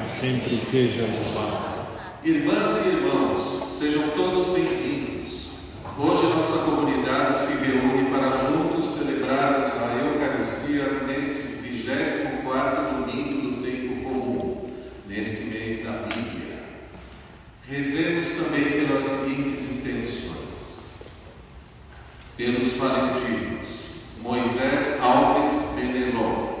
sempre seja louvado. Irmãs e irmãos, sejam todos bem-vindos. Hoje nossa comunidade se reúne para juntos celebrarmos a Eucaristia neste 24º domingo do tempo comum, neste mês da Bíblia. Rezemos também pelas seguintes intenções: pelos falecidos Moisés Alves Benelo,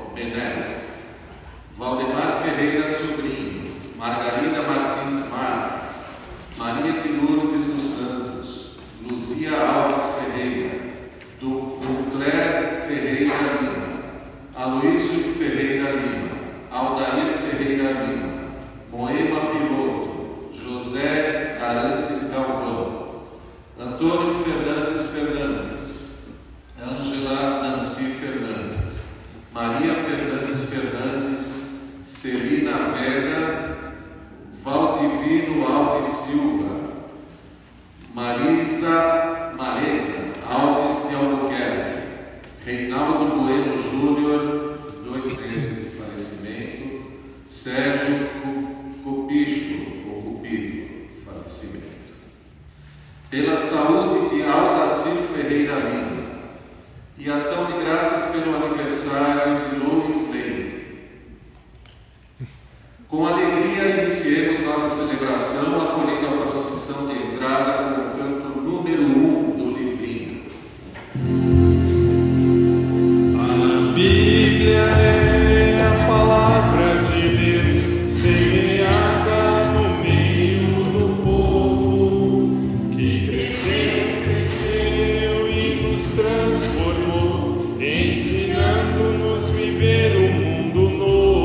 Valdemar Ferreira Sobrinho, Margarida Martins Marques, Maria de Lourdes dos Santos, Luzia Alves Ferreira, Ducler Ferreira Lima, Aloísio Ferreira Lima, Aldair Ferreira Lima, Moema Piloto, José Arantes Galvão, Antônio Fernandes Fernandes, Ângela Nancy Fernandes, Maria Fernandes Fernandes, Celina Vega, Valdivino Alves Silva, Marisa Alves de Albuquerque, Reinaldo Bueno Júnior, 2 meses de falecimento, Sérgio Cupido, falecimento. Pela saúde de Aldacir Ferreira Lima, e ação de graças pelo aniversário de Luiz Lei. Com alegria iniciemos nossa celebração, acolhendo a procissão de entrada com o canto número 1 do livrinho. A Bíblia é a palavra de Deus, semeada no meio do povo, que cresceu e nos transformou, ensinando-nos a viver um mundo novo.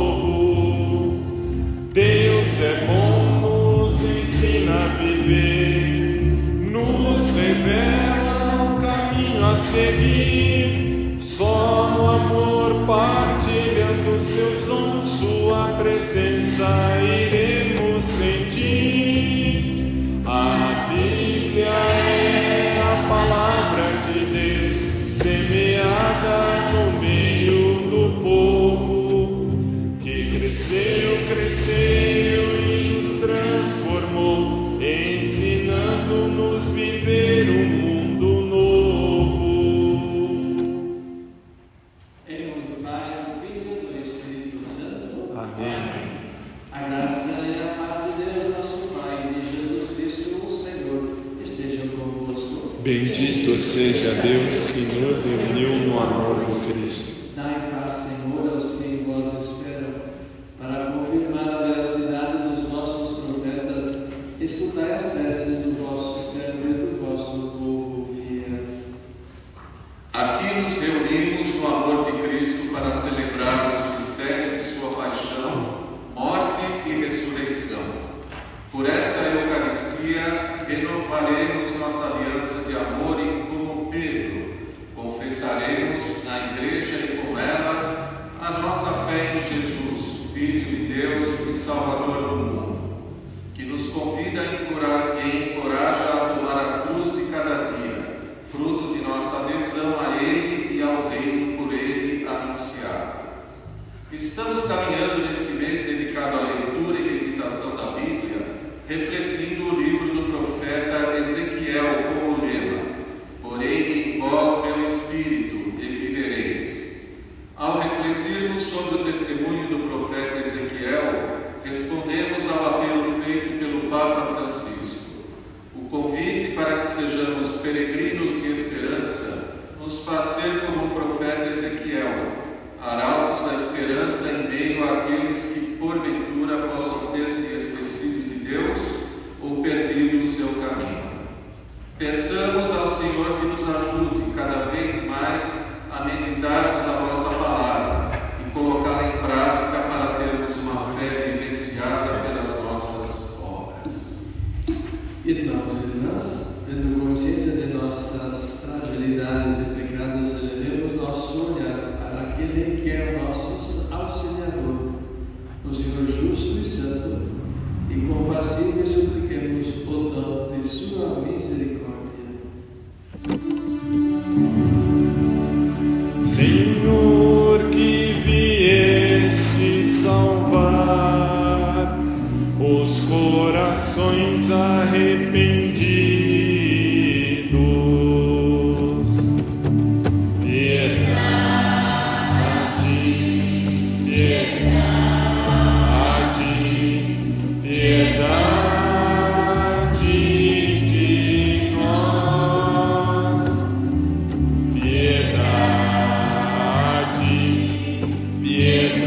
Deus é bom, nos ensina a viver, nos revela o caminho a seguir. Só no amor, partilhando seus dons, sua presença iremos sentir. A Bíblia é a palavra de Deus, semeada no meio do povo, que cresceu e nos transformou, ensinando-nos a viver um mundo novo. Em nome do Pai, do Filho e do Espírito Santo. Amém. A graça e a paz de Deus, nosso Pai, e de Jesus Cristo, o Senhor, estejam convosco. Bendito seja Deus que nos uniu no amor do Cristo. Dai paz, Senhor, aos que em vós esperam, para confirmar a veracidade dos vossos profetas. Escutai as preces do vosso servo e do vosso povo fiel. Aqui nos reunimos no amor de Cristo para celebrarmos o mistério de sua paixão, morte e ressurreição. Por esta Eucaristia, renovaremos nossa aliança de amor e, como Pedro, confessaremos na Igreja e com ela a nossa fé em Jesus, Filho de Deus e Salvador do mundo, que nos convida e encoraja a tomar a cruz de cada dia, fruto de nossa adesão a Ele e ao reino por Ele anunciado. Estamos caminhando neste mês dedicado à leitura e meditação da Bíblia, refletindo o livro do profeta Ezequiel com o lema: Porei em vós meu Espírito e vivereis. Ao refletirmos sobre o testemunho do profeta Ezequiel, respondemos ao apelo feito pelo Papa Francisco. O convite para que sejamos peregrinos de esperança nos faz ser como o profeta Ezequiel, arautos da esperança em meio àqueles que porventura possam ter se esquecido de Deus ou perdido o seu caminho. Peçamos ao Senhor que nos ajude cada vez mais a meditarmos a vossa palavra e colocá-la em prática para termos uma fé vivenciada pelas nossas obras. Irmãos e irmãs, tendo consciência de nossas fragilidades e pecados, elevemos nosso olhar para aquele que é o nosso auxiliador, o Senhor justo e santo, e compassivo, e supliquemos o dom de sua misericórdia. Senhor, que vieste salvar corações arrependidos. Piedade, piedade, piedade de nós. Piedade, piedade,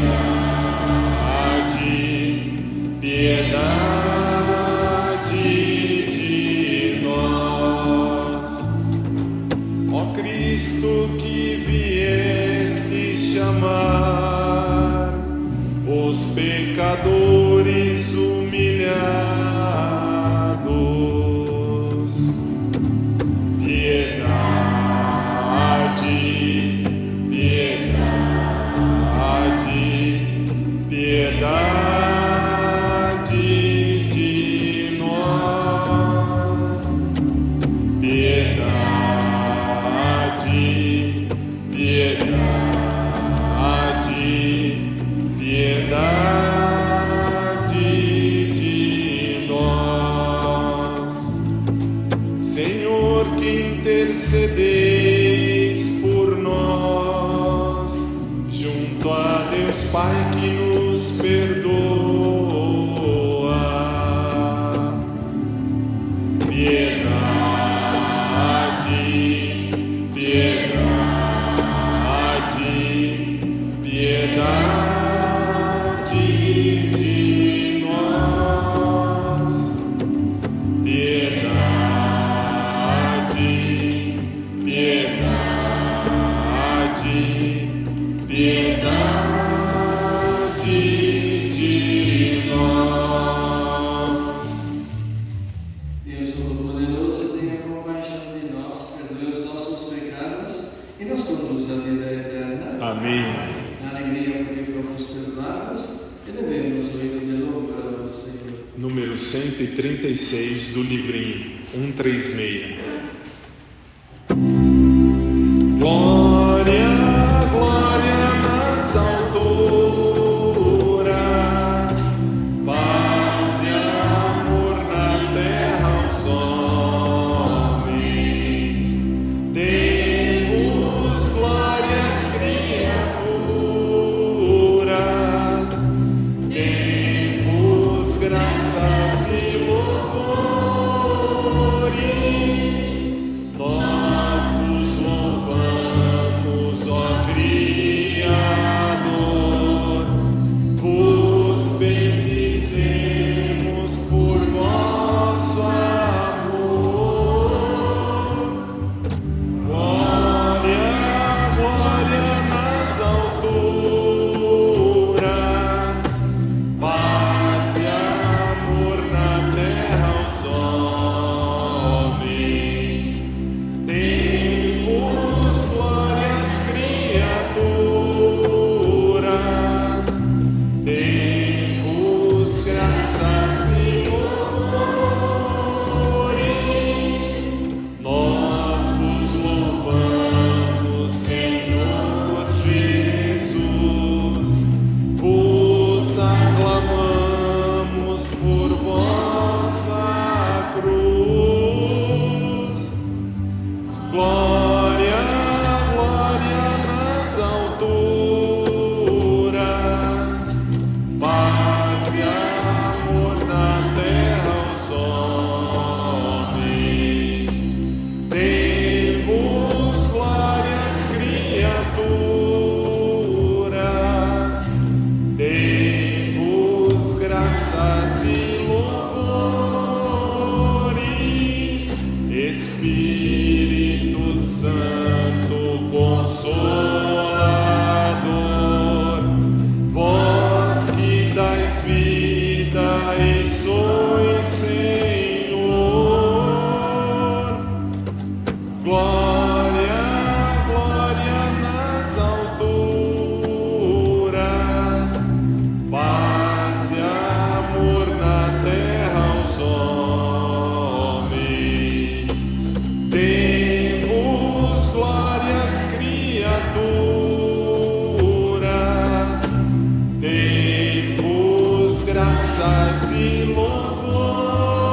piedade de nós. Ó Cristo, que vieste chamar os pecadores humilhados. Piedade, piedade, piedade de nós. Piedade, piedade, piedade de nós. Senhor, que intercedeis por nós, junto a Deus Pai que nos perdoa. Piedade, piedade, piedade de nós. Piedade, piedade, piedade de nós. Deus Todo-Poderoso, tenha compaixão de nós, perdoe os nossos pecados e nos conduz à vida eterna. Amém. Na alegria porque fomos perdoados, elevemos o hino de louvor ao Senhor. Número 136 do livrinho 136. Glória, glória nas alturas, paz e amor na terra aos homens. Demos glórias, criaturas, demos graças e louvores. Nós vos louvamos, ó Criador, vos bendizemos por vosso amor. Glória, glória nas alturas, paz e amor na terra aos homens. Demos glórias, criaturas, demos graças e louvores. Nós vos louvamos, Senhor Jesus, vos aclamamos por vossa cruz. Glória, glória nas alturas, paz e amor na terra aos homens. Demos glórias, criaturas, demos graças e louvores. Espírito Santo Consolador, vós que dais vida e sois Senhor. Glória, glória nas alturas, paz e amor na terra aos homens. Demos glórias, criaturas, demos graças e louvores.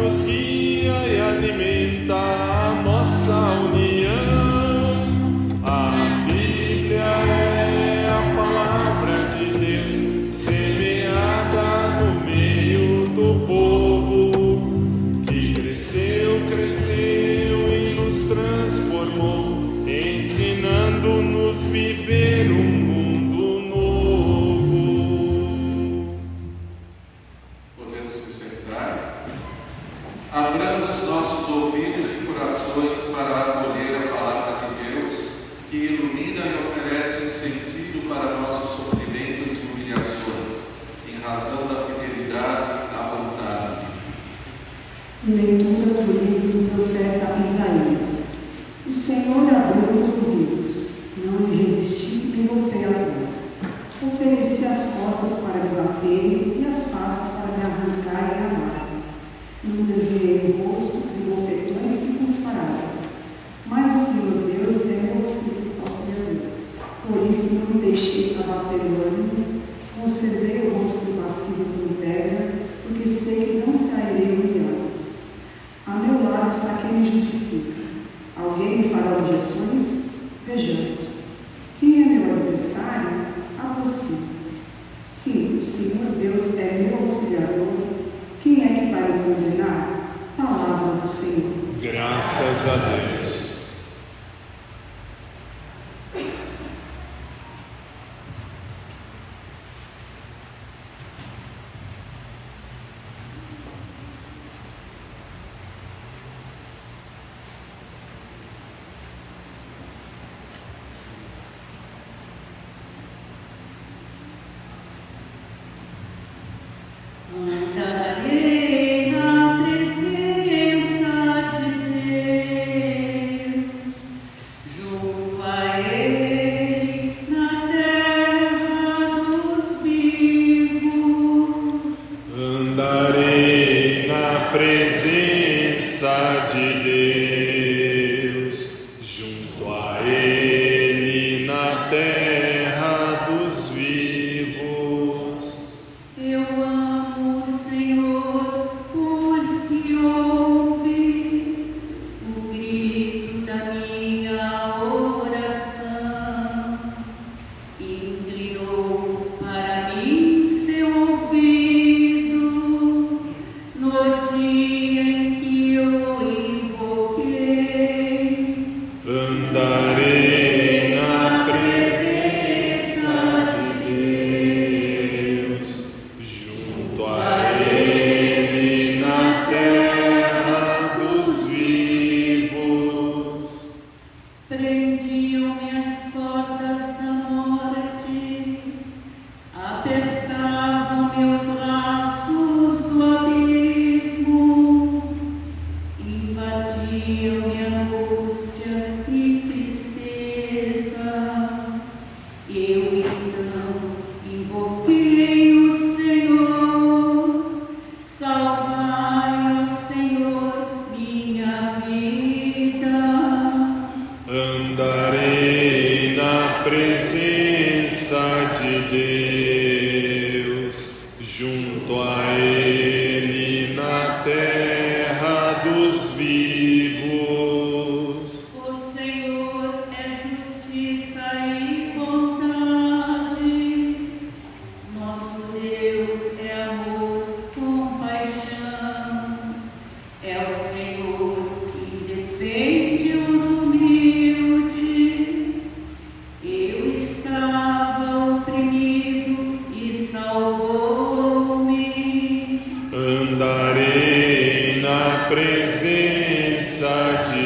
nos guia e alimenta a nossa união. A Bíblia é a palavra de Deus, semeada no meio do povo, que cresceu e nos transformou, ensinando-nos viver um mundo novo. Podemos nos sentar? Abramos nossos ouvidos e corações para acolher a palavra de Deus, que ilumina e oferece um sentido para nossos sofrimentos e humilhações, em razão da fidelidade à vontade de Deus. Leitura do livro do profeta Isaías. O Senhor abriu os ouvidos, não lhe resisti e voltei atrás. Ofereci as costas para me bater e as faces para me arrancar e amar. Não desviei o rosto de bofetões e comparadas. Mas o Senhor Deus é meu auxiliador. Por isso não me deixei abater o ânimo, conservei o rosto passivo com pedra, porque sei que não sairei humilhado. A meu lado está quem me justifica. Alguém me fará objeções? Vejamos. Quem é meu adversário? Aproxime-se. Sim, o Senhor Deus é meu auxiliador. Quem é que vai me condenar? Palavra do Senhor. Graças a Deus. Andarei na presença de Deus, junto a Ele na terra dos vivos. Andarei na presença de Deus, junto a Ele na terra dos vivos. Eu amo o Senhor porque ouve o grito da minha oração. Inclinou para mim seu ouvido no dia em que eu invoquei. Andarei na presença de Deus, junto a Ele na terra dos vivos. Prendiam-me as cordas da morte, apertavam-me os laços do abismo, invadiam-me angústia e tristeza. Eu então invoquei o Senhor, salvai, ó Senhor, minha vida. Andarei na presença de Deus, junto a Ele na terra dos vivos. O Senhor é justiça e bondade. Nosso Deus é amor, compaixão. É o Senhor que defende os humildes. Eu estava oprimido e salvou-me. Andarei na presença de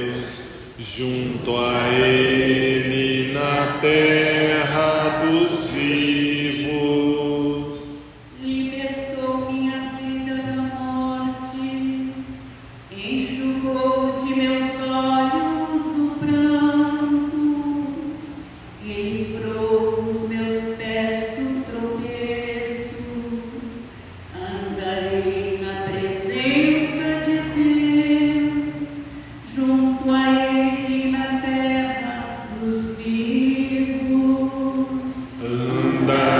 Deus, junto a Ele na terra dos vivos. Libertou minha vida da morte, enxugou de meus olhos o pranto, e livrou os meus pés do tropeço. Andarei na presença de Deus, junto a Ele na terra dos vivos. Andarei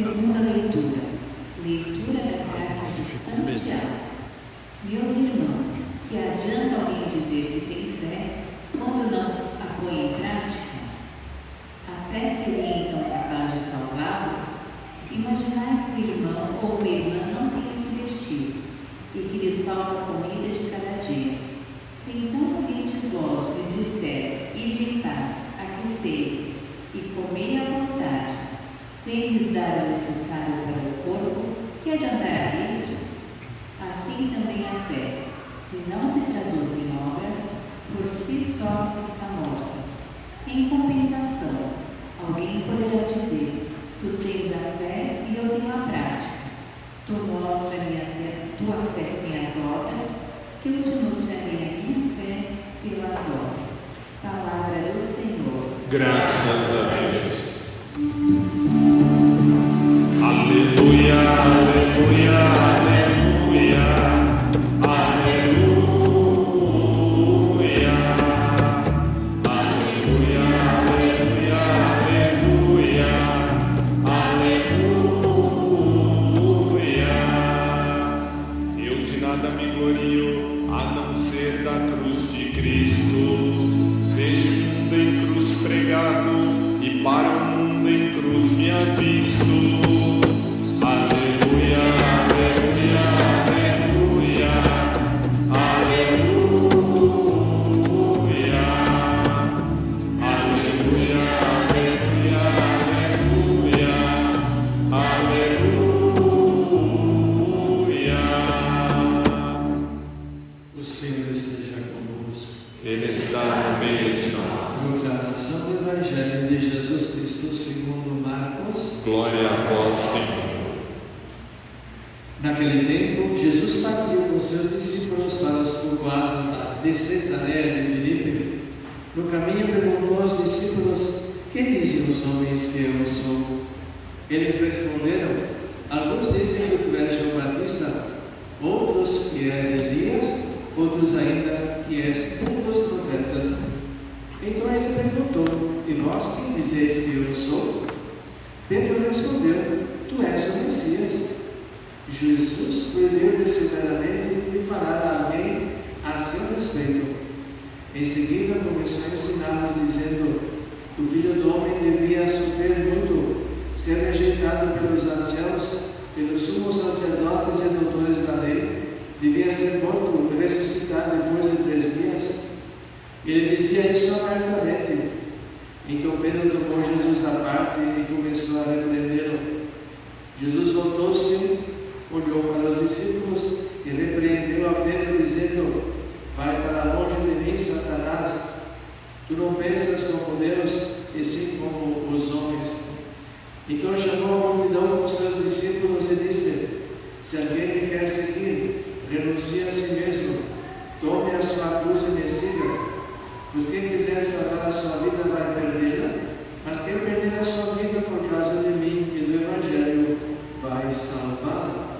Segunda leitura. Leitura da carta de São Tiago. Meus irmãos, que adianta alguém dizer que tem fé quando não a põe em prática? A fé seria então capaz de salvá-lo? Imaginar que o irmão ou uma irmã não tem o que vestir e que lhes falta comida de cada dia. Se então alguém de vós lhes disser, ide em paz, aquecei-vos e comei à vontade, sem lhes dar o necessário para o corpo, que adiantará isso? Assim também a fé, se não se traduz em obras, por si só está morta. Em compensação, alguém poderá dizer, tu tens a fé e eu tenho a prática. Tu mostra-me tua fé sem as obras, que eu te mostrarei a minha fé pelas obras. Palavra do Senhor. Graças a Deus. Aleluia, aleluia, aleluia, aleluia, aleluia, aleluia, aleluia. Eu de nada me glorio, a não ser da cruz de Cristo. Vejo o mundo em cruz pregado, e para o mundo em cruz me avisto. Aleluia, aleluia, aleluia, aleluia, aleluia, aleluia, aleluia. O Senhor esteja convosco. Ele está no meio de nós. Proclamação do Evangelho de Jesus Cristo segundo Marcos. Glória a vós, Senhor. Naquele tempo, Jesus partiu com seus discípulos para os povoados de Cesareia de Filipe. No caminho perguntou aos discípulos, que dizem os homens que eu sou? Eles responderam, alguns dizem que tu és João Batista, outros que és Elias, outros ainda que és um dos profetas. Então ele perguntou, e vós quem dizeis que eu sou? Pedro respondeu, tu és o Messias. Jesus proibiu-lhe severamente de falar a alguém a seu respeito. Em seguida começou a ensiná-los, dizendo, o Filho do Homem devia sofrer muito, ser rejeitado pelos anciãos, pelos sumos sacerdotes e doutores da lei, devia ser morto e ressuscitar depois de 3 dias. Ele dizia isso abertamente. Então Pedro tomou Jesus à parte e começou a repreendê-lo. Jesus voltou-se, olhou para os discípulos e repreendeu a Pedro, dizendo, vai para longe de mim, Satanás. Tu não pensas como Deus, e sim como os homens. Então chamou a multidão com seus discípulos e disse, se alguém me quer seguir, renuncie a si mesmo, tome a sua cruz e me siga. Pois quem quiser salvar a sua vida vai perdê-la, mas quem perder a sua vida por causa de mim e do Evangelho vai salvá-la.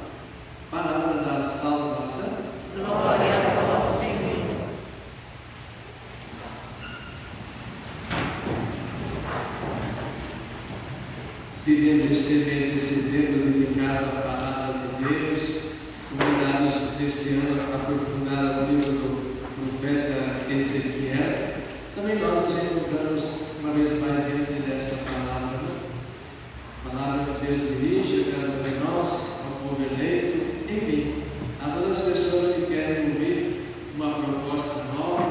Palavra da salvação. Glória a vós, Senhor. Vivendo este mês de setembro dedicado à palavra de Deus, convidados nesse ano a aprofundar o livro do profeta Ezequiel, também nós nos encontramos uma vez mais diante desta palavra. A palavra que Deus dirige a cada um de nós, ao povo eleito, enfim, a todas as pessoas que querem ouvir uma proposta nova,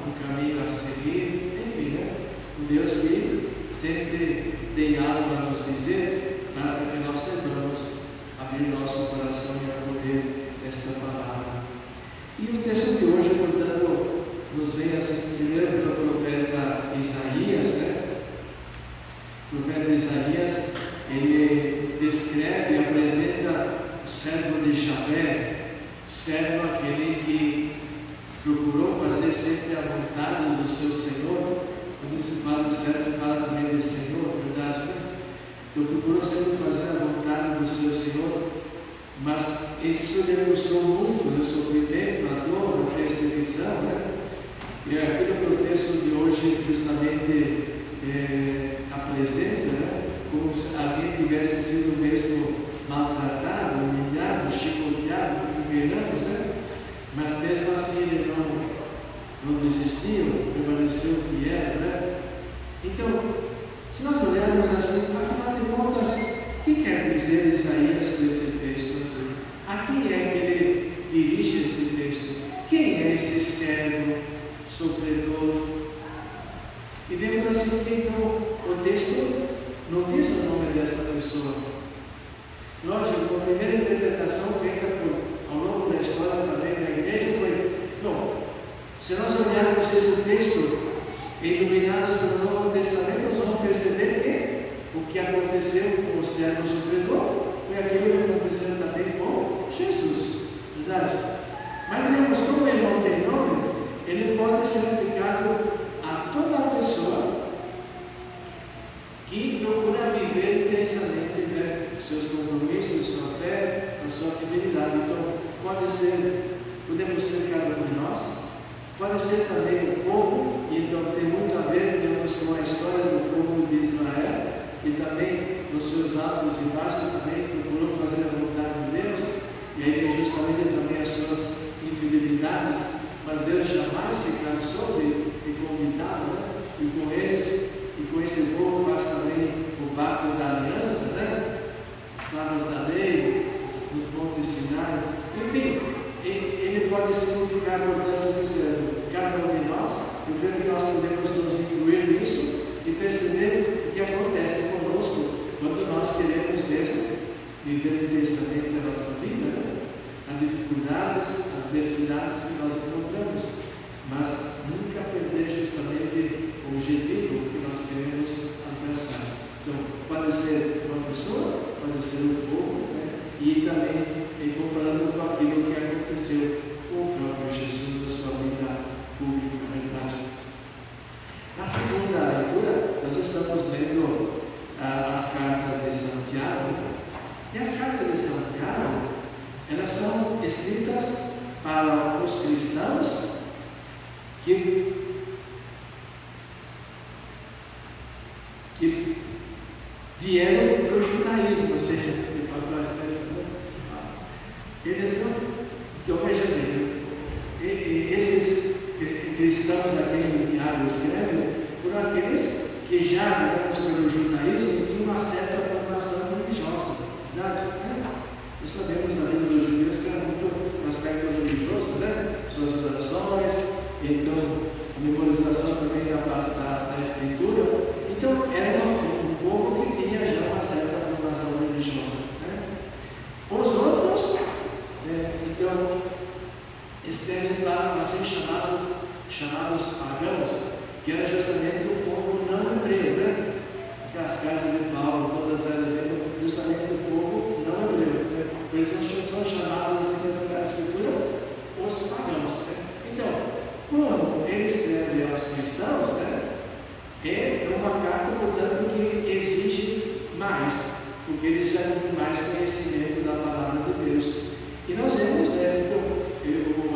um caminho a seguir, enfim, um Deus que sempre tem algo a nos dizer, basta que nós saibamos abrir nosso coração e acolher esta palavra. E o texto de hoje, portanto, nos vem assim, primeiro pelo profeta Isaías, O profeta Isaías, ele descreve e apresenta o servo de Javé, o servo aquele que procurou fazer sempre a vontade do seu Senhor. Quando se fala de servo, fala também de Senhor, verdade, né? Então procurou sempre fazer a vontade do seu Senhor, mas isso lhe custou muito no sofrimento, na dor, na perseguição, E é aquilo que o texto de hoje justamente apresenta, como se alguém tivesse sido mesmo maltratado, humilhado, chicoteado, enganamos, né? Mas mesmo assim ele não desistiu, permaneceu fiel, né? Então, se nós olharmos assim, afinal de contas, o que quer dizer Isaías com esse texto assim? A quem é que ele dirige esse texto? Quem é esse servo sofredor? E vemos assim que então, o texto não diz o nome dessa pessoa. Lógico, a primeira interpretação feita ao longo da história também da igreja foi: bom, se nós olharmos esse texto, iluminados pelo Novo Testamento, nós vamos perceber que o que aconteceu com o servo sofredor foi aquilo que aconteceu também com Jesus, verdade? Mas vemos, como ele não tem nome, ele pode ser aplicado a toda a pessoa que procura viver intensamente, né, seus compromissos, sua fé, a sua fidelidade. Então, podemos ser cada um de nós, pode ser também o povo, e então tem muito a ver, temos com a história do povo de Israel, que também, nos seus atos de Páscoa, também procurou fazer a vontade de Deus, e aí tem justamente também as suas infidelidades, mas Deus jamais se cansou de convidá-lo, né? E com eles, e com esse povo faz também o pacto da aliança, né? As tábuas da lei, os montes de Sinai, enfim, ele pode significar, portanto, cada um de nós. Eu creio que nós podemos nos incluir nisso e perceber o que acontece conosco quando nós queremos mesmo viver intensamente a nossa vida, né? As dificuldades, as adversidades que nós encontramos, mas nunca perder justamente o objetivo que nós queremos alcançar. Então, pode ser uma pessoa, pode ser um povo, né? E também comparando com aquilo que aconteceu com o próprio Jesus na sua vida pública, na verdade. Na segunda leitura, nós estamos lendo as cartas de Santiago, e as cartas de Santiago, elas são escritas para os cristãos que vieram do judaísmo, ou seja, que faltou a expressão. Eles são, então veja bem, esses cristãos a quem Tiago escreve foram aqueles que já, digamos, pelo judaísmo, tinham uma certa formação religiosa, verdade? Nós sabemos na vida dos judeus que era muito um aspecto religioso, né? Suas orações, então a memorização também da escritura. Então era um povo que tinha já uma certa formação religiosa, né? Os outros, então, escrevem para assim chamados pagãos, que era justamente o povo não hebreu, né? Aquelas cartas de Paulo, todas elas justamente o povo não hebreu, né? Por isso nós são chamados assim nessa escritura os pagãos, né? Então, quando ele escreve aos cristãos, né, é uma carta, portanto, que exige mais, porque eles já têm mais conhecimento da palavra de Deus. E nós vemos, né,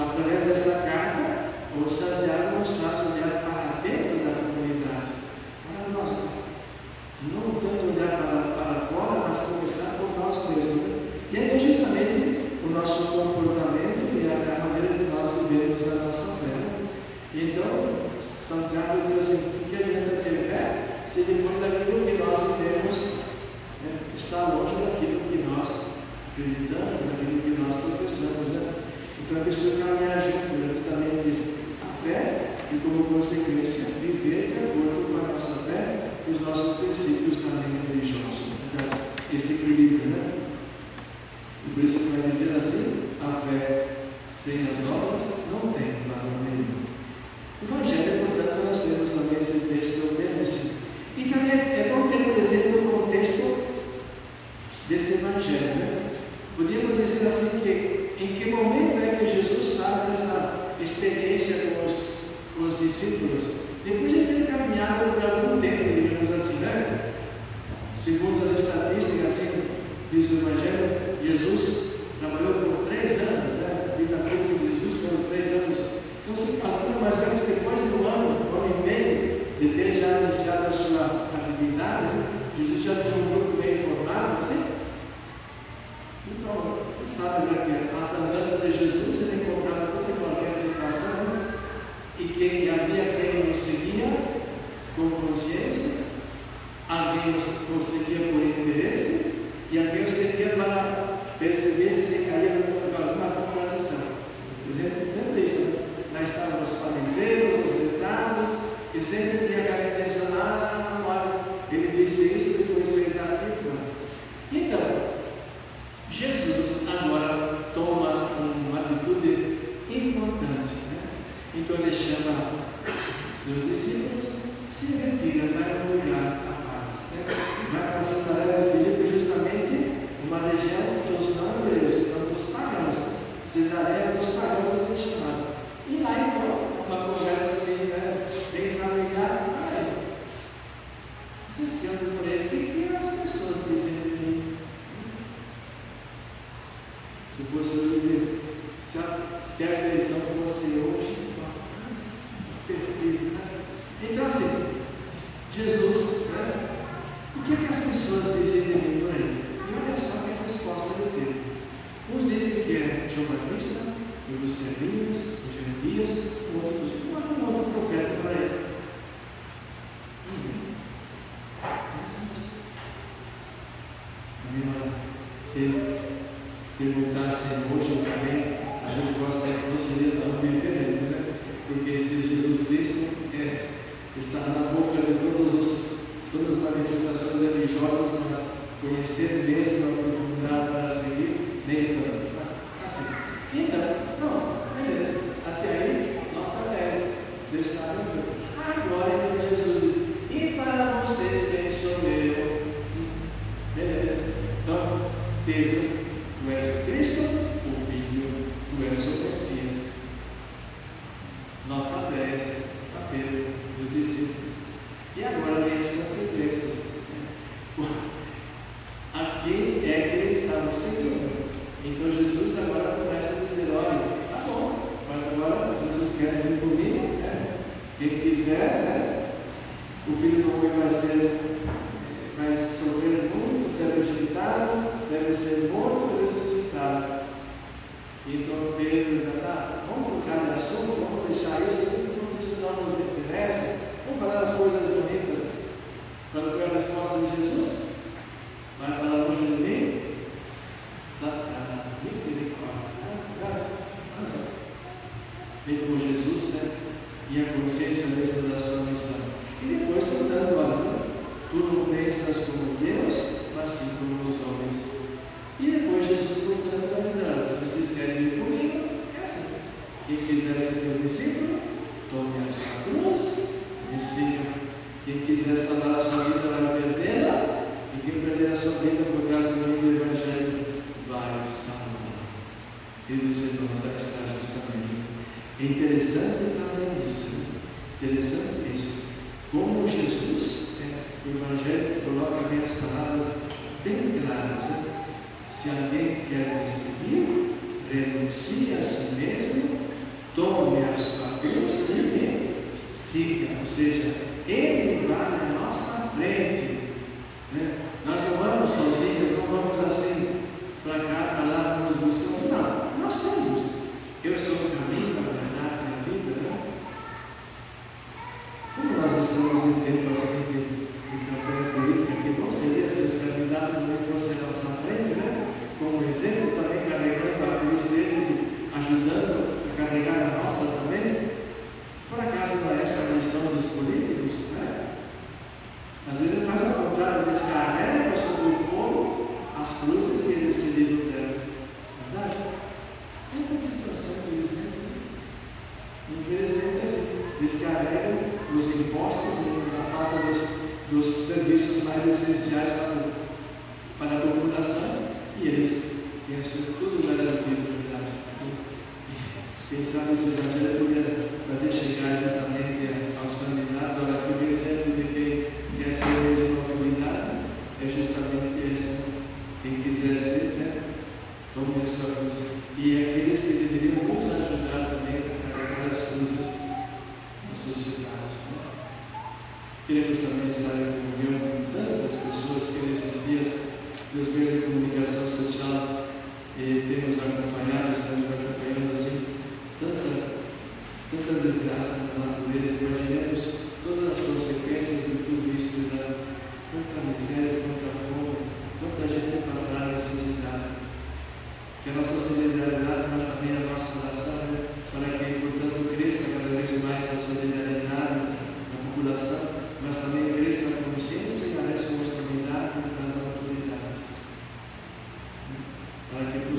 através dessa carta, o Santiago nos faz olhar para dentro da comunidade, para nós, não tanto olhar para fora, mas começar por nós mesmos, né? E aí justamente o nosso comportamento e a maneira que nós vivemos a nossa fé. Então, Santiago diz assim: o que adianta ter fé se depois daquilo que nós vivemos, né, está longe daquilo que nós acreditamos, daquilo que nós professamos, né? Então é preciso caminhar junto, justamente a fé e, como consequência, viver de acordo com a nossa fé e os nossos princípios também religiosos. Então, esse equilíbrio, né? E por isso que vai dizer assim: a fé sem as obras não tem valor nenhum. O Evangelho, portanto, nós temos também esse texto bem assim. E também é bom ter, por exemplo, o contexto deste Evangelho, né? Podíamos dizer assim que em que momento é que Jesus faz essa experiência com os discípulos? Depois de ter caminhado por algum tempo, digamos assim, né? Segundo as estatísticas, assim, diz o Evangelho, Jesus trabalhou por 3 anos, né? A vida pública de Jesus foram 3 anos. Então, se calcula mais ou menos depois do ano e meio de ter já iniciado a sua atividade, Jesus já tem um perceber se ele caía numa contradição. Por exemplo, sempre isso, né? Lá estavam os fariseus, os letrados, e sempre tinha aquela intenção, olha, ele disse isso, depois fez aquilo. Então, Jesus agora toma uma atitude importante, né? Então ele chama os seus discípulos, se retira, vai a um lugar à parte, né? Vai para Cesareia de Filipe, justamente uma região dos não-hebreus, então dos pagãos. Cesareia dos pagãos assim chamado. E lá então, uma conversa assim, né? Bem familiar, olha, vocês que andam por aí, o que as pessoas dizem de mim? Se fosse eu dizer, se a eleição fosse hoje, as pesquisas, né? Então assim, Jesus, né? O que as pessoas dizem de mim por aí? E olha só que a resposta ele teve. Uns dizem que é João Batista, outros Elias, Jeremias, um outro profeta por aí. Se perguntasse hoje também, a gente gosta de não seria tão diferente, né? Porque esse Jesus Cristo está na boca de todas as manifestações religiosas, mas conhecer mesmo a profundidade para seguir, nem tanto. Assim. Então, não, beleza. Até aí, nota 10. Vocês sabem tudo. Agora Jesus diz: e para vocês quem sou eu? Beleza. Então, Pedro, tu és o Cristo, o Filho, tu és o Messias. Nota 10 para Pedro, dos discípulos. E agora vem as consequências. A quem é que eles estavam seguindo? Então Jesus agora começa a dizer: olha, tá bom, mas agora se vocês querem vir comigo, né? Quem quiser, né? O Filho do Homem vai sofrer muito, ser rejeitado, deve ser morto e ressuscitado. Então Pedro diz: vamos trocar de assunto, vamos deixar isso não nos interessa, vamos falar das coisas bonitas. Quando foi a resposta de Jesus? Vai para longe de mim? Satanás, misericórdia. Vem com Jesus, né? E a consciência mesmo da sua missão. E depois, portanto, olha, tu não pensas como Deus, mas sim como os homens. E depois Jesus, portanto, vai dizer: se vocês querem vir comigo, é assim. Quem quiser ser meu discípulo, tome a sua cruz, me siga. Quem quiser salvar a sua vida, vai perdê-la. E quem perder a sua vida por causa do meu Evangelho, vai salvar. Queridos irmãos, aí está justamente. É interessante também isso, né? Interessante isso. Como Jesus, o Evangelho coloca bem as palavras bem claras. Né? Se alguém quer me seguir, renuncie a si mesmo, tome a sua cruz e me siga. Ou seja, Ele vai na nossa frente. Né? Nós não vamos sozinhos, não vamos assim para cá, para lá, vamos buscando. Não, nós temos. Eu sou o caminho, a verdade e a vida. Né? Como nós estamos em tempo assim de campanha política, que bom seria se os candidatos também fossem à nossa frente, né? Como exemplo, também carregando a cruz deles e ajudando a carregar a nossa também. Por acaso não é essa a missão dos políticos? Né? Às vezes ele faz ao contrário, descarrega sobre o povo as cruzes e eles se livram delas. Verdade? Essa situação, infelizmente, é assim. Descarregam os impostos na falta dos serviços mais essenciais para a população e eles pensam tudo garantido, verdade. Quem sabe esse evangelho poderia fazer chegar justamente aos candidatos, olha, que o exemplo de quem quer ser eleito na autoridade é justamente esse. Quem quiser ser, né, tome a sua cruz. E aqueles que deveriam nos ajudar também a carregar as cruzes da sociedade. Né? Queremos também estar em comunhão com tantas pessoas que nesses dias, nos meios de comunicação social, temos acompanhado, estamos acompanhando assim, tanta desgraça na natureza. Imaginemos todas as consequências de tudo isso, tanta miséria, tanta fome, tanta gente passar necessidade.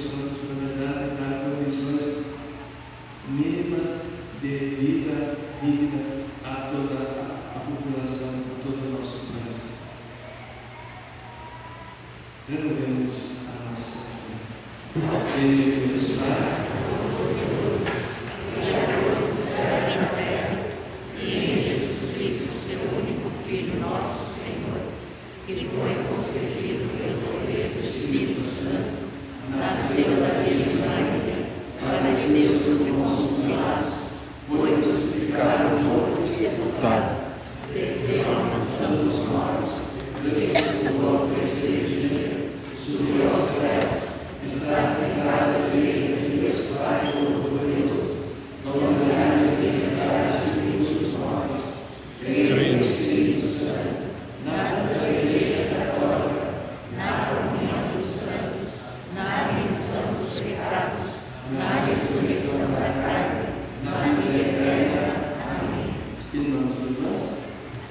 possamos, na verdade, dar condições mínimas de vida digna a toda a população, a todo o nosso país. Renovemos a nossa fé. Em Deus Pai, Criador do céu e da terra, e em Jesus Cristo, seu único Filho, nosso Senhor, que foi concebido pelo poder do Espírito Santo, nasceu da Virgem Maria, padeceu sob Pôncio Pilatos, foi crucificado, morto e sepultado, desceu à mansão dos mortos, ressuscitou ao terceiro dia, subiu aos céus, está sentado à direita de Deus Pai Todo-Poderoso, onde há de julgar os vivos e os mortos. Creio no Espírito Santo, na Santa Igreja Católica, na comunhão dos santos, na remissão dos pecados, na ressurreição da carne, na vida eterna. Amém. irmãos e irmãs,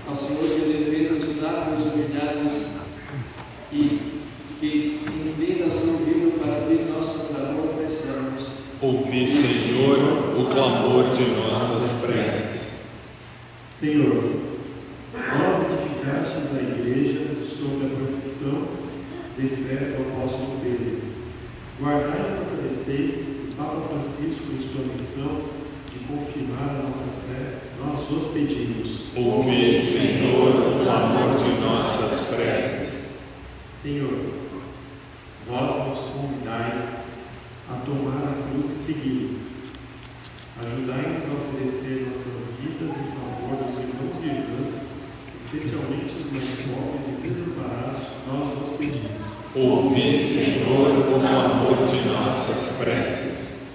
ao Senhor que devemos dar-nos humilhados e que inclina seu ouvido para ouvir nosso clamor, peçamos. Ouvi, Senhor, o clamor de nossas preces. Senhor, vós edificastes a Igreja sobre a profissão de fé do apóstolo Pedro. Guardai e fortalecei o Papa Francisco em sua missão de confirmar a nossa fé, nós vos pedimos. Ouvi, Senhor, o clamor de nossas preces. Senhor, vós nos convidais a tomar a cruz e seguir. Ajudai-nos a oferecer nossas vidas em favor dos irmãos e irmãs, especialmente os mais pobres e desamparados, nós vos pedimos. Ouvi, Senhor, o clamor de nossas preces.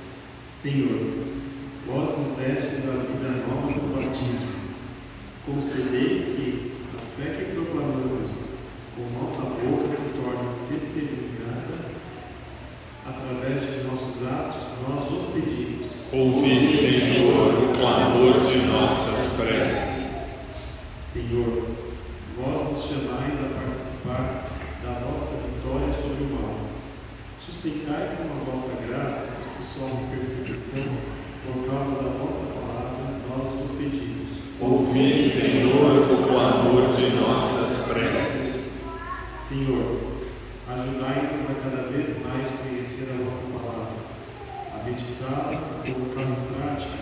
Senhor, vós nos destes a vida nova do batismo. Concedei que a fé que proclamamos com nossa boca se torne testemunhada através de nossos atos, nós vos pedimos. Ouvi, Senhor, o clamor de nossas preces. Senhor, vós nos chamais a participar da vossa vitória sobre o mal. Sustentai com a vossa graça os que sofrem perseguição por causa da vossa palavra, nós vos pedimos. Ouvi, Senhor, o clamor de nossas preces. Senhor, ajudai-nos a cada vez mais conhecer a vossa palavra, a meditá-la, a colocá-la em prática,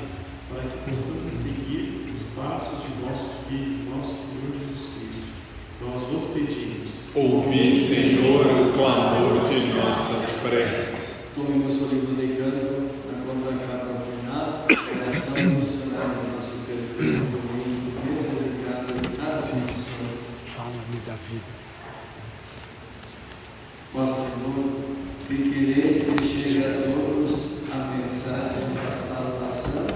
para que possamos seguir os passos de vosso Filho, nosso Senhor Jesus Cristo. Nós vos pedimos. Ouvi, Senhor, o clamor de nossas preces. Tomemos o livro de canto na contracapa final, oração emocional do nosso terceiro domingo, Deus dedicado a cada pessoa. Fala-me da vida. Ó Senhor, que quereis que chegue a todos a mensagem da salvação,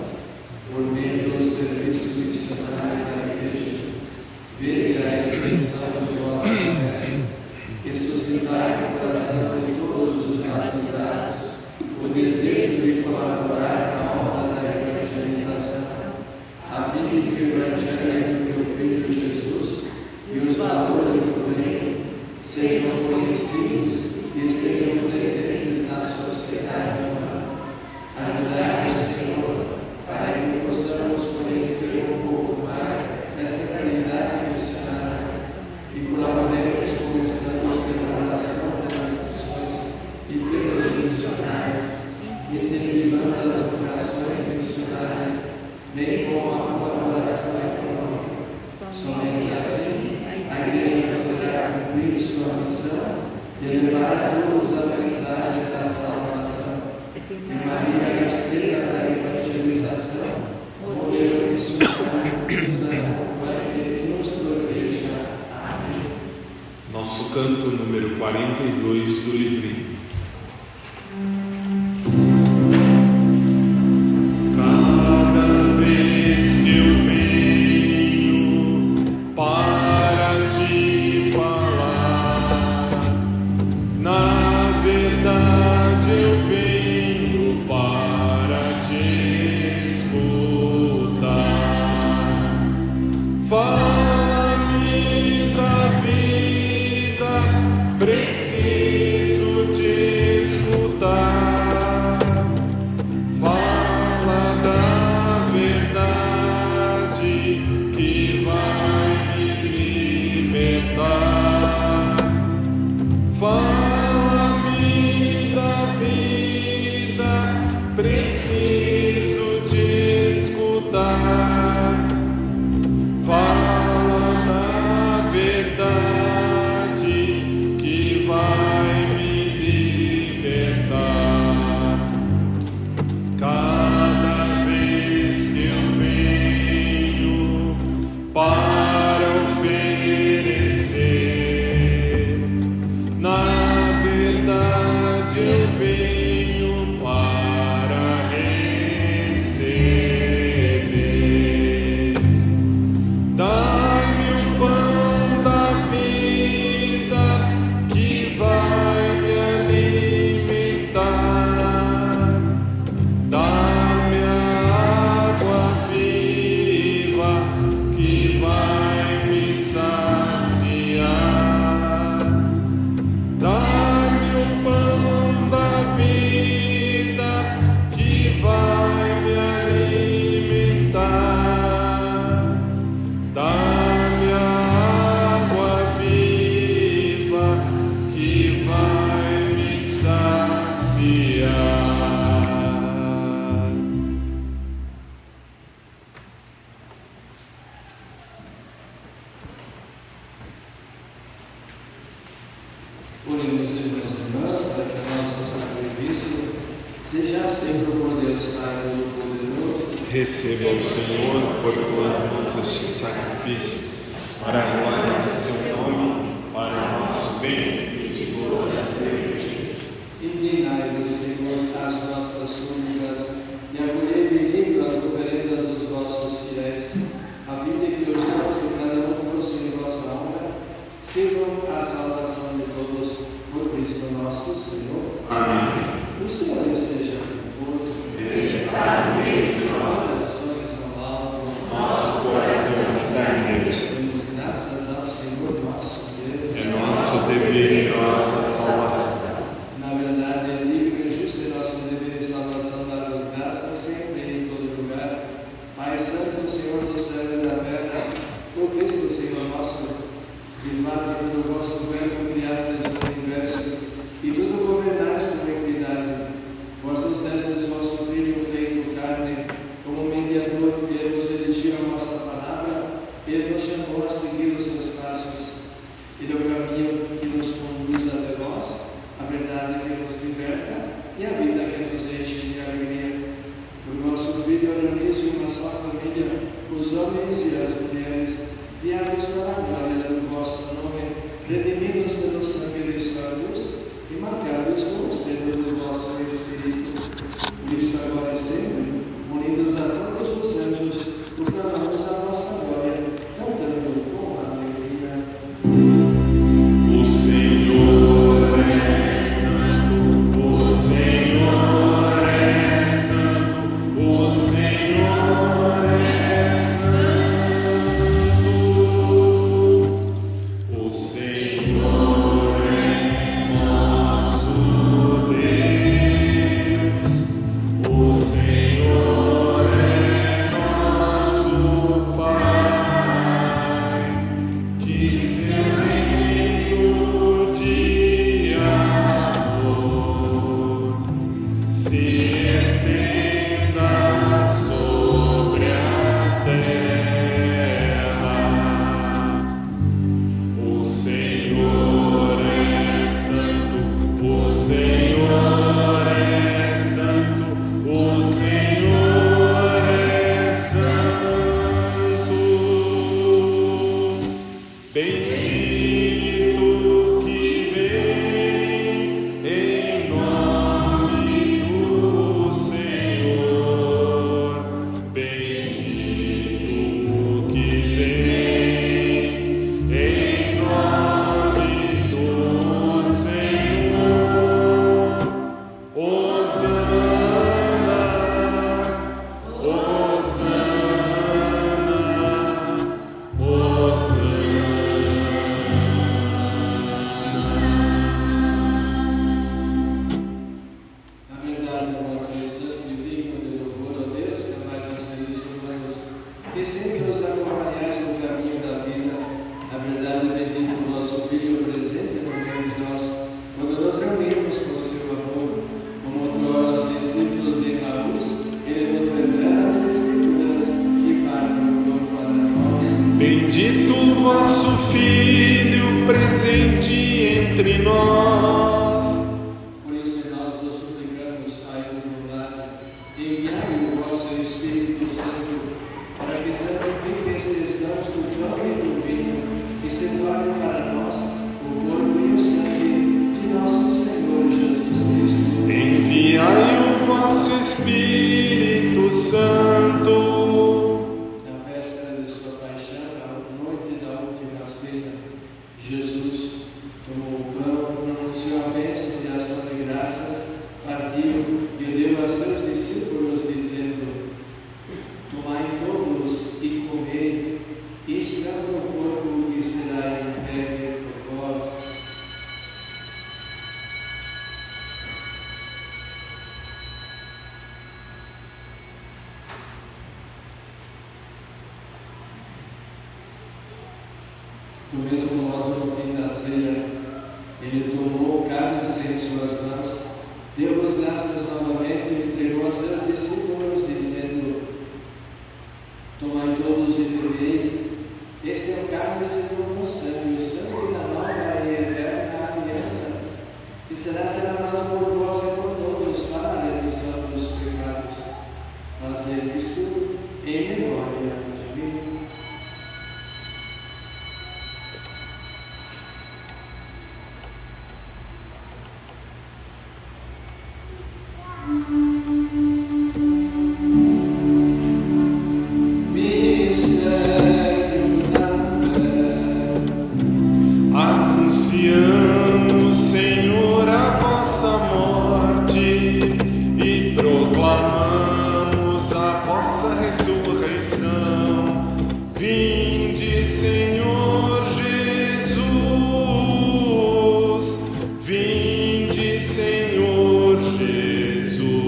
por meio do serviço missionário da Igreja, vede a extensão de vossa fé, que suscitai no coração de todos os batizados o desejo de colaborar na obra da evangelização, a fim de que o Evangelho do teu Filho Jesus e os valores do reino sejam conhecidos e estejam presentes na sociedade humana. Ajudai-nos, Senhor, para que possamos conhecer um pouco mais desta caridade missionária e colaboremos começando pela oração pelas missões e pelos missionários, incentivando as vocações missionárias, bem como a colaboração econômica. Somente assim a Igreja poderá cumprir sua missão de levar a todos a mensagem da salvação. E Maria, a estrela da evangelização, modelo missionário, nos acompanhe e nos proteja. Amém. Nosso canto número 42 do livrinho. Cada vez que eu venho para te falar, na verdade eu venho para te escutar. Fala-me da vida, preciso te escutar. escutar. Fala da verdade que vai me libertar. Fala-me da vida, preciso te escutar. Fala da verdade que vai me libertar. Cada vez que eu venho para oferecer, na verdade eu venho para receber. Dai-me o pão da vida que vai me alimentar. Dá-me a água viva que vai me saciar. Dá-me o pão da vida que vai me alimentar. Dá-me a água viva que vai me saciar. Oremos, irmãos e irmãs, para que o nosso sacrifício seja sempre por Deus Pai Todo-Poderoso. Receba o Senhor por tuas mãos este sacrifício, para a glória de seu nome, para o nosso bem e de toda a igreja. Inclinai-vos, Senhor, às nossas súplicas e acolhei bendito as oferendas dos vossos fiéis, a fim de que os dons que cada um trouxe em vossa honra sirvam à salvação de todos, por Cristo nosso Senhor. Amém. O Senhor esteja convosco. Ele está no meio de nós. Nosso coração está em Deus. Demos graças ao Senhor nosso Deus. É nosso dever e nossa salvação. Na verdade, é livre, justo e nosso dever e salvação dar-vos graças sempre e em todo lugar. Pai Santo, Senhor do céu e da terra, por Cristo, Senhor nosso, que mata pelo vosso verbo criastes o universo, e tudo governais com equidade. Vós nos destes vosso Filho feito carne, como mediador que vos dirigiu a vossa palavra, ele nos chamou a seguir os seus passos, e do caminho que nos conduz até vós, Espírito Santo. Na véspera de sua paixão, à noite da última ceia, Jesus tomou o pão, pronunciou a bênção de ação de graças, partiu e o deu a seus discípulos, dizendo: tomai todos e comei, isto é o meu corpo que será entregue por vós. Do mesmo modo, no fim da ceia, ele tomou o cálice em suas mãos, deu-vos graças novamente e entregou a seus discípulos, dizendo: tomai todos e bebei, este é o cálice do meu sangue, o sangue da nova e eterna aliança, que será derramado por vós e por todos para a remissão dos pecados. Fazei isto em memória de mim. Anunciamos, Senhor, a vossa morte e proclamamos a vossa ressurreição. Vinde, Senhor Jesus, vinde, Senhor Jesus.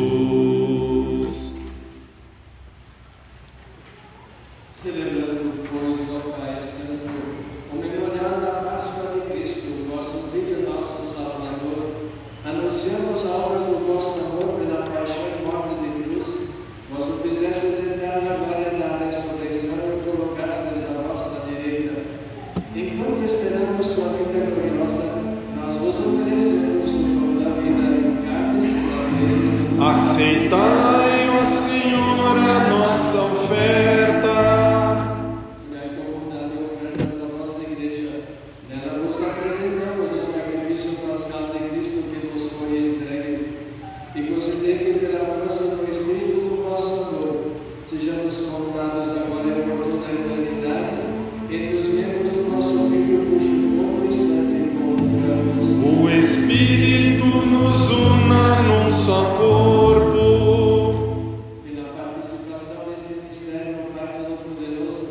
Celebrando, pois, ó Pai Santo, o memorial da Páscoa de Cristo, vosso Filho, nosso Salvador, anunciamos a obra do vosso amor pela paixão e morte de cruz. Vós o fizestes entrar na glória da ressurreição e colocastes à vossa direita. Enquanto esperamos sua vida gloriosa, nós vos oferecemos o pão da vida e o cálice da bênção. Aceitai, ó Senhor, a nossa oferta. O Espírito nos una num só corpo. Pela participação neste mistério no Pai Todo-Poderoso,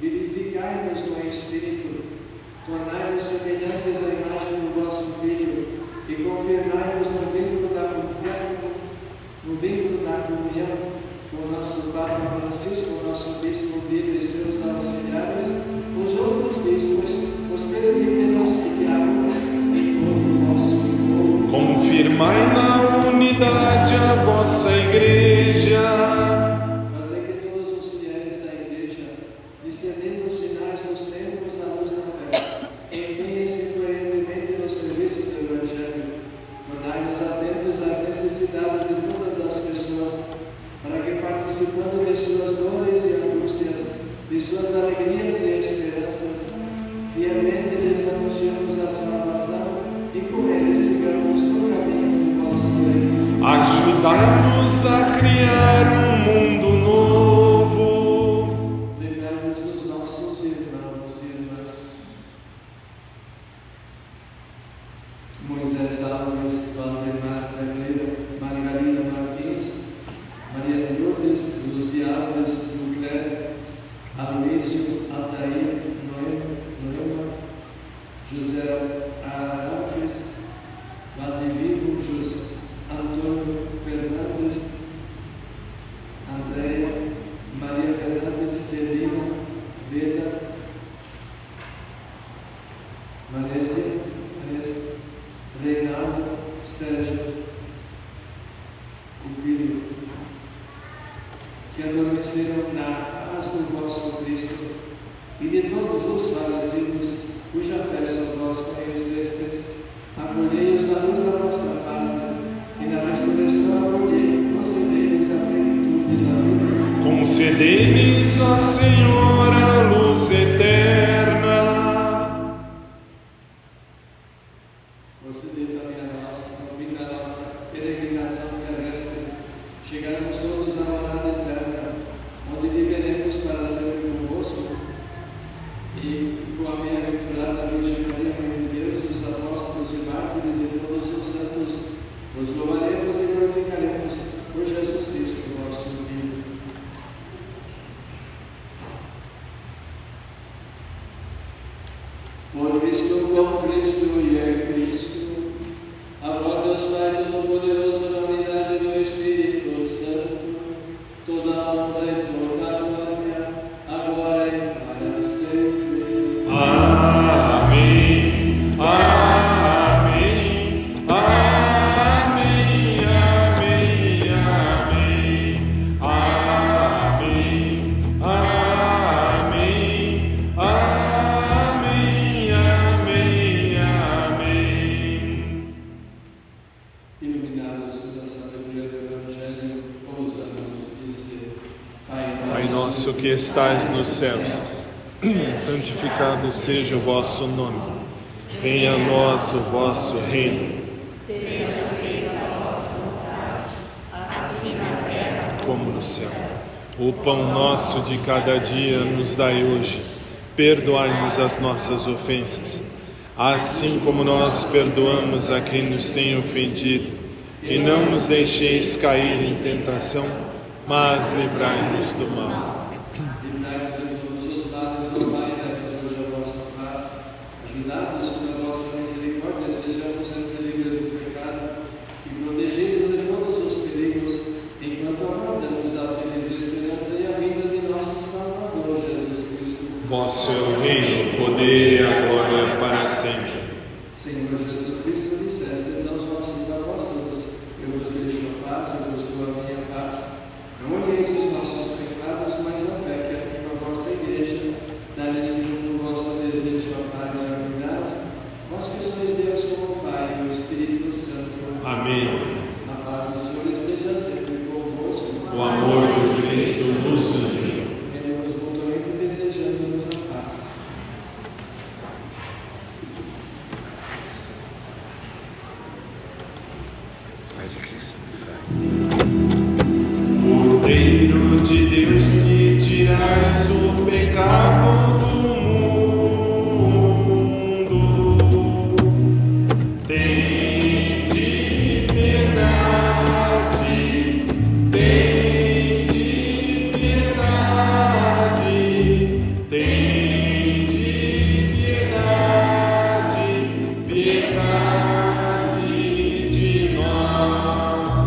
vivificai-nos no Espírito, tornai-nos semelhantes à imagem do vosso Filho e confirmai-nos no vínculo da comunhão com o nosso Papa Francisco, o nosso Bispo Vitor e seus auxiliares, os outros bispos, os presbíteros e diáconos e todo o vosso povo. Confirmai na unidade a vossa Igreja. Fazei que todos os fiéis da Igreja, discernindo os sinais dos tempos à luz da fé, empenhem-se coerentemente no serviço do Evangelho. Tornai-nos atentos às necessidades de todas as pessoas, para que, participando de suas dores e angústias, de suas alegrias e esperanças, fielmente lhes anunciamos a salvação e com eles sigamos no caminho do vosso reino. Ajudai-nos a criar um mundo novo. Lembrai-nos dos nossos irmãos e irmãs. Moisés Alves, Valdemar Tragleira, Margarida Martins, Maria de Lourdes, Luzia Alves, Lucler, Aloysio, Altair, Noema, José Arantes, Valdevivo, Antônio Fernandes, Andréia, Maria Fernandes, Celina, Veda, Vanessa, Reinaldo, Sérgio, o filho, que adormeceram na paz do vosso Cristo, e de todos os falecidos, cuja fé só vós conhecestes, acolhei-os na luz da vossa face, e na ressurreição concedei-lhes a plenitude da vida. Concedei-lhes, ó Senhor, a luz eterna. Concedei também a nós, no fim da nossa peregrinação terrestre, chegarmos Iluminados pela sabedoria do Evangelho, ousamos dizer: Pai nosso que estais nos céus, santificado seja o vosso nome. Venha a nós o vosso reino. Seja feita a vossa vontade, assim na terra como no céu. O pão nosso de cada dia nos dai hoje. Perdoai-nos as nossas ofensas, assim como nós perdoamos a quem nos tem ofendido. E não nos deixeis cair em tentação, mas livrai-nos do mal. Livrai-nos de todos os males, ó Pai, dai-nos hoje a vossa paz. Ajudados pela vossa misericórdia, sejamos sempre livres do pecado e protegidos de todos os perigos, enquanto aguardamos a feliz esperança e a vinda de nosso Salvador Jesus Cristo. Vosso é o reino, o poder e a glória para sempre. Senhor Jesus Cristo, dissestes aos vossos apóstolos: eu vos deixo a paz, eu vos dou a minha paz. Não olheis os nossos pecados, mas a fé que ativa a vossa igreja. Dá-lhe segundo o vosso desejo a paz e a unidade. Vós que sois Deus como o Pai e o Espírito Santo. Amém. A paz do Senhor esteja sempre convosco. O amor de Cristo nos uniu. Venhamos mutuamente desejando-nos a paz. Cordeiro de Deus que tirais o pecado do mundo, tende piedade, tende piedade, tende piedade, piedade de nós.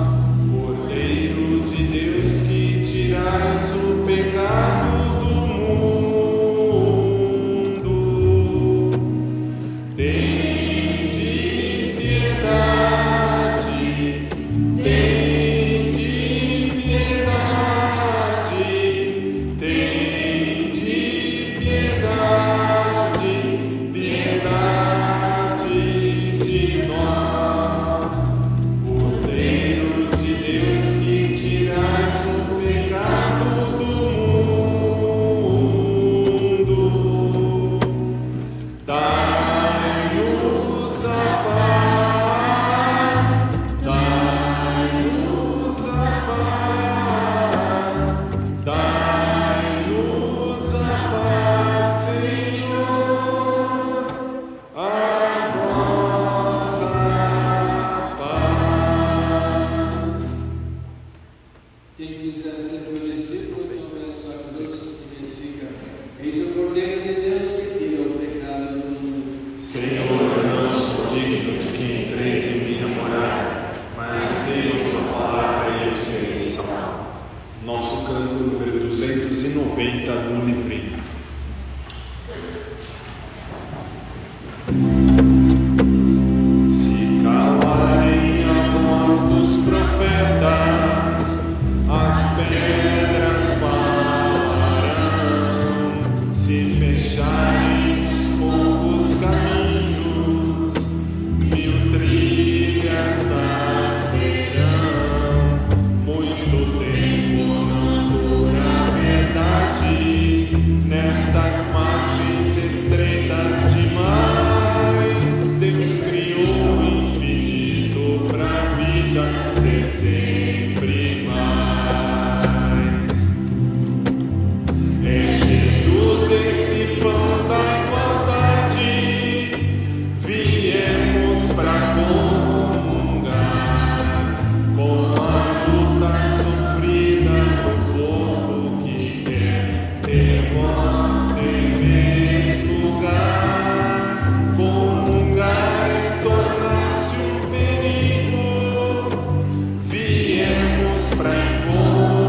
Cordeiro de Deus que tirais o pecado do mundo, tende piedade, tende piedade, tende piedade, piedade de nós. Cordeiro de Deus que tirais o pecado do mundo, dai-nos a paz, dai-nos a paz, dai-nos a paz, Senhor, a vossa paz. Quem quiser ser meu discípulo, tome a sua cruz e me siga. Eis o Cordeiro de Deus que tira o pecado do mundo. Senhor, eu não sou digno de que entreis em minha morada, mas dizei a sua palavra e eu serei salvo. Nosso canto número 290 do livrinho. Se calarem a voz dos profetas, as pedras falarão. Se fecharem os poucos caminhos, 1000 trilhas nascerão. Muito tempo não dura a verdade nestas margens estreitas demais. Deus criou o infinito pra vida ser sempre mais. É Jesus esse pão da igualdade, viemos pra comungar com a luta sofrida do povo que quer ter voz, ter vez, lugar. Comungar é tornar-se um perigo, viemos pra encontrar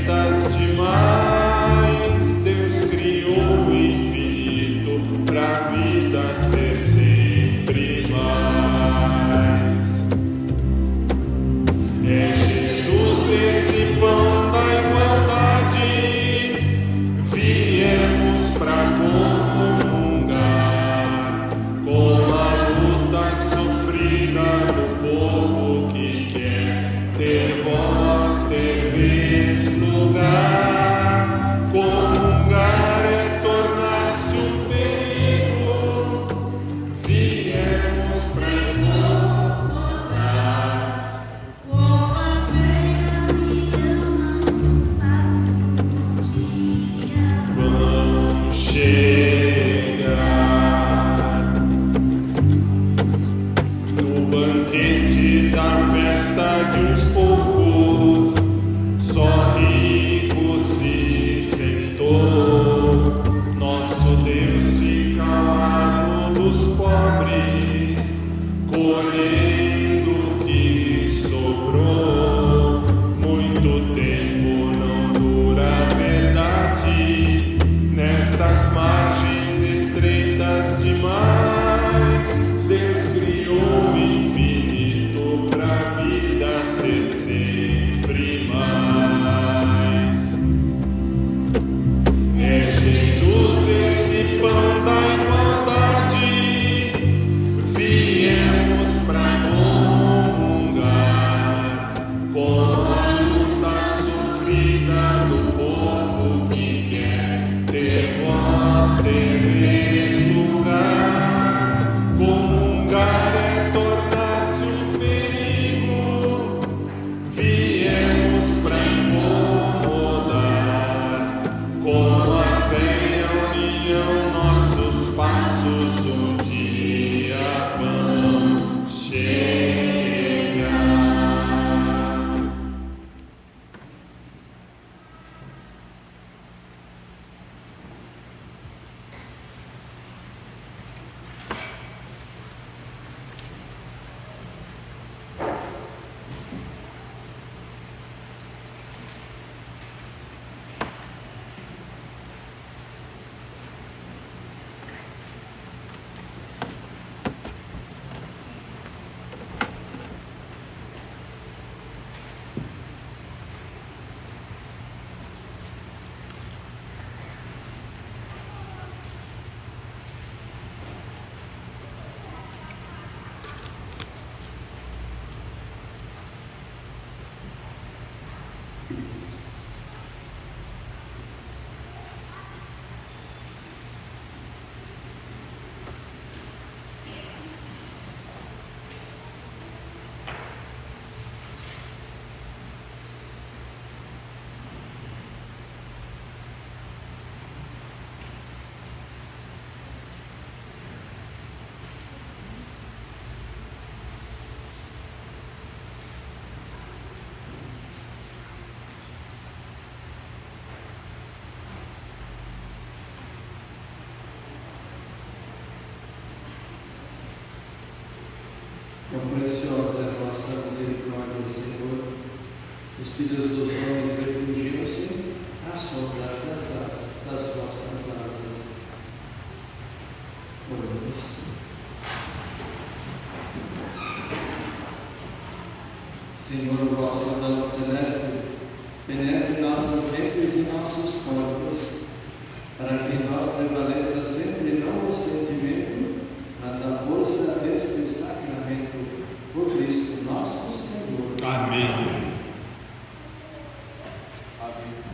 estreitas demais, Deus criou o infinito pra vida ser sempre mais. É Jesus esse pão da igualdade, viemos pra comungar com a luta sofrida do povo que quer ter voz, ter vez, lugar. Comungar é tornar-se um perigo, viemos pra incomodar. Vão chegar no banquete da festa de uns poucos, só rico se sentou. Nosso Deus fica ao lado dos pobres, colhendo o que sobrou. Muito tempo não dura a verdade, nestas margens estreitas demais, Deus criou o infinito pra vida ser sempre mais. É Jesus esse pão da igualdade, viemos pra comungar com a luta sofrida do povo que quer ter voz, ter vez, lugar. Comungar é tornar-se um perigo, viemos pra incomodar. Com a fé e a união, nossos passos um dia vão chegar. Quão preciosa é a vossa misericórdia, Senhor. Os filhos dos homens refugiam-se à sombra das vossas asas. Oremos. Senhor, o vosso dom celeste penetre nossas mentes e nossos corpos, para que em nós prevaleça sempre não o sentimento, mas a força deste sacramento, por Cristo nosso Senhor. Amém.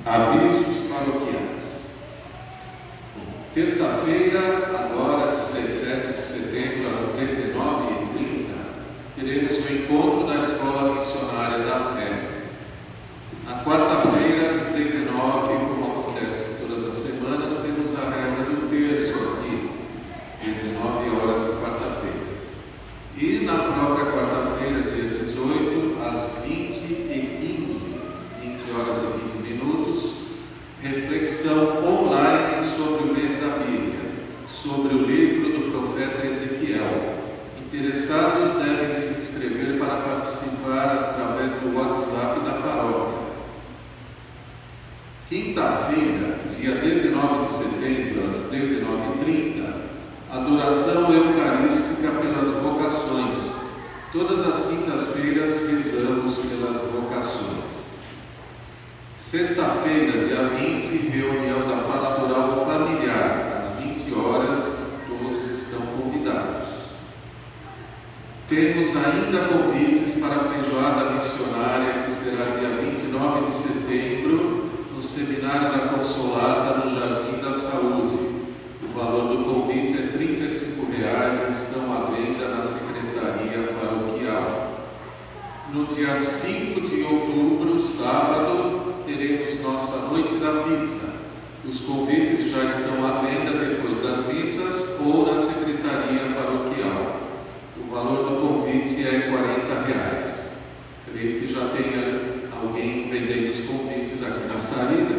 Avisos paroquiais. Terça-feira, agora 17 de setembro, às 19h30, teremos o encontro da Escola Missionária da Fé. Na quarta-feira, às 19h, como acontece todas as semanas, temos a reza do terço aqui, 19 horas de quarta-feira. E na própria quarta-feira, dia 18, às 20h15, 20 horas e 15 minutos, reflexão online sobre o mês da Bíblia, sobre o livro do profeta Ezequiel. Interessados devem se inscrever para participar através do WhatsApp da paróquia. Quinta-feira, dia 19 de setembro, às 19h30, adoração eucarística pelas vocações. Todas as quintas-feiras rezamos pelas vocações. Sexta-feira, dia 20, reunião da Pastoral Familiar, às 20 horas, todos estão convidados. Temos ainda convites para a feijoada missionária, que será dia 29 de setembro, no Seminário da Consolata, no Jardim da Saúde. O valor do convite é R$ 35 e estão à venda na Secretaria Paroquial. No dia 5 de outubro, sábado, teremos nossa Noite da Pizza. Os convites já estão à venda depois das missas ou na Secretaria Paroquial. O valor do convite é R$ 40. Creio que já tenha alguém vendendo os convites aqui na saída.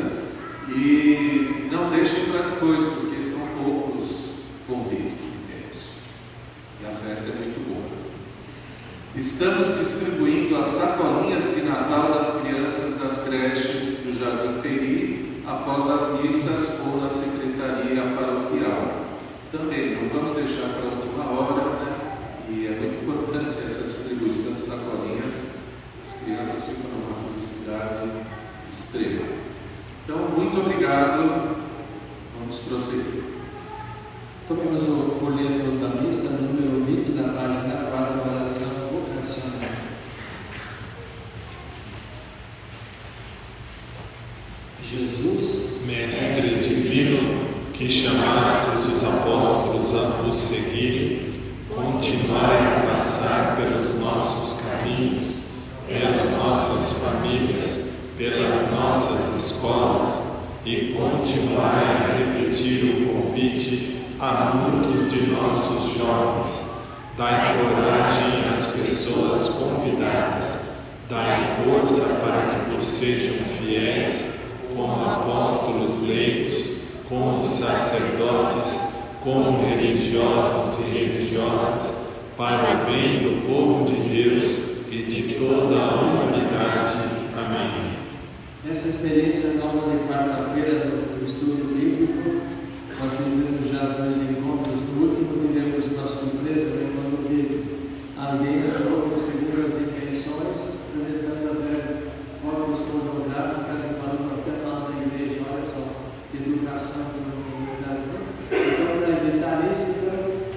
E não deixem para depois, porque são poucos convites que temos. E a festa é muito boa. Estamos distribuindo as sacolinhas de Natal das crianças das creches do Jardim Peri após as missas ou na Secretaria Paroquial. Também não vamos deixar para a última hora, né? E é muito importante essa distribuição de sacolinhas. As crianças ficam numa felicidade extrema. Então, muito obrigado. Vamos prosseguir. Tomemos o folheto da missa, número 20, na página 4, da oração vocacional. Jesus, Mestre divino, que chamastes os apóstolos a vos seguirem, continuai a passar pelos nossos caminhos, pelas nossas famílias, pelas nossas escolas, e continuai a repetir o convite a muitos de nossos jovens. Dai coragem às pessoas convidadas, dai força para que vos sejam fiéis, como apóstolos leigos, como sacerdotes, como religiosos e religiosas, para o bem do povo de Deus e de toda a humanidade. Amém. Nessa experiência nova de quarta-feira do estudo bíblico, nós fizemos já 2 encontros. No último tivemos uma surpresa, né, quando vi alguém entrou com segundas intenções, apresentando até fotos pornográficas e falando até lá na igreja, olha só, educação na comunidade. Então, para evitar isso,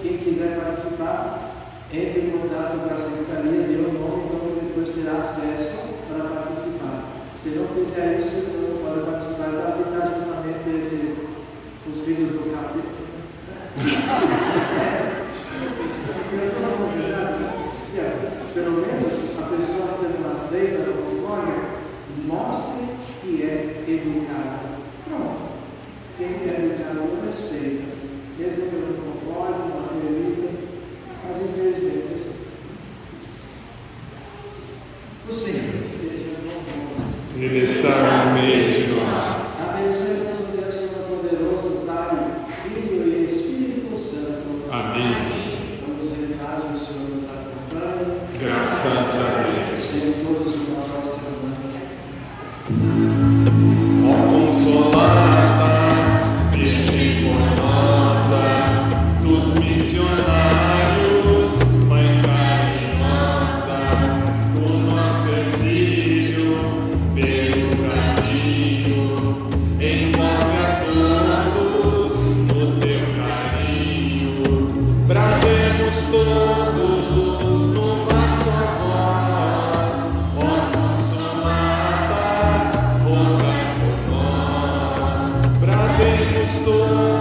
quem quiser participar, entre em contato com a secretaria, dê o nome, então depois terá acesso para participar. Se não fizer isso, não pode participar. Para evitar justamente os filhos do capítulo. Pelo menos a pessoa sendo aceita como glória, mostre que é educada. Pronto. Quem é educado respeita. Mesmo que eu não concorde, não acredita, mas infelizmente o Senhor seja conosco. Ele está no meio de nós. Abençoe-nos o Deus Todo-Poderoso, Pai, Filho e Espírito Santo. Amém. Vamos em paz, o Senhor nos acompanhe. Graças a Deus. Sejam todos uma próxima semana. Ó Consolata, Virgem formosa, dos missionários, Mãe carinhosa, o nosso exílio pelo caminho, envolve a todos no teu carinho, brademos todos numa só voz, ó Consolata, rogai por nós, brademos todos.